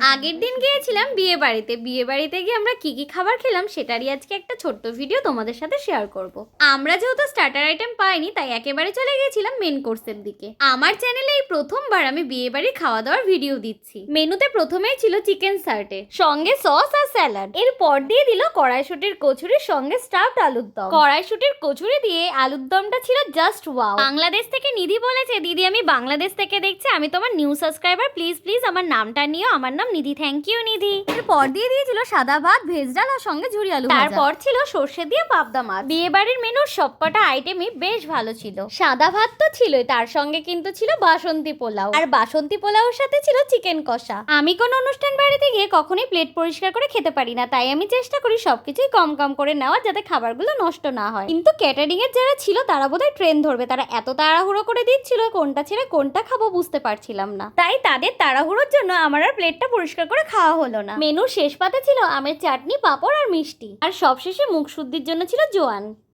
আগের দিন গিয়েছিলাম বিয়ে বাড়িতে গিয়ে আমরা কি কি খাবার খেলাম সেটারই আজকে একটা ছোট্ট ভিডিও তোমাদের সাথে শেয়ার করব। আমরা যেহেতু স্টার্টার আইটেম পাইনি তাই একেবারে চলে গিয়েছিলাম মেন কোর্সের দিকে। আমার চ্যানেলে এই প্রথমবার আমি বিয়ে বাড়ির খাওয়া দাওয়ার ভিডিও দিচ্ছি। মেনুতে প্রথমেই ছিল চিকেন সার্টে, সঙ্গে সস আর স্যালাড। এরপর দিয়ে দিল কড়াইশুটির কচুরির সঙ্গে স্টাফড আলুর দম। কড়াইশুটির কচুরি দিয়ে আলুর দমটা ছিল জাস্ট ওয়াও। বাংলাদেশ থেকে নিধি বলেছে, দিদি আমি বাংলাদেশ থেকে দেখছি, আমি তোমার নিউ সাবস্ক্রাইবার, প্লিজ প্লিজ আমার নামটা নিও, আমার নাম নিধি। থ্যাংক ইউ নিধি। এরপর দিয়ে দিয়েছিল সাদা ভাত, ভেজ ডাল আর সঙ্গে ঝুরি আলু ভাজা। তারপর ছিল সর্ষে দিয়ে পাবদা মাছ। বিয়ে বাড়ির মেনুর সবকটা আইটেমই বেশ ভালো ছিল। সাদা ভাত তো ছিলই, তার সঙ্গে কিন্তু ছিল বাসন্তী পোলাও, আর বাসন্তী পোলাওর সাথে ছিল চিকেন কষা। আমি কোন অনুষ্ঠান বাড়িতে গিয়ে কখনোই প্লেট পরিষ্কার করে খেতে পারি না, তাই আমি চেষ্টা করি সবকিছুই কম কম করে নেওয়া, যাতে খাবারগুলো নষ্ট না হয়। কিন্তু ক্যাটারিং এর যারা ছিল তারা বোধহয় ট্রেন ধরবে, তারা এত তাড়াহুড়ো করে দিচ্ছিল কোনটা ছেড়ে কোনটা খাবো বুঝতে পারছিলাম না। তাই তাদের তাড়াহুড়োর জন্য আমার আর প্লেটটা পরিষ্কার করে খাওয়া হলো না। মেনুর শেষ পাতে ছিল আমের চাটনি, পাঁপড় আর মিষ্টি, আর সবশেষে মুখ শুদ্ধির জন্য ছিল জোয়ান।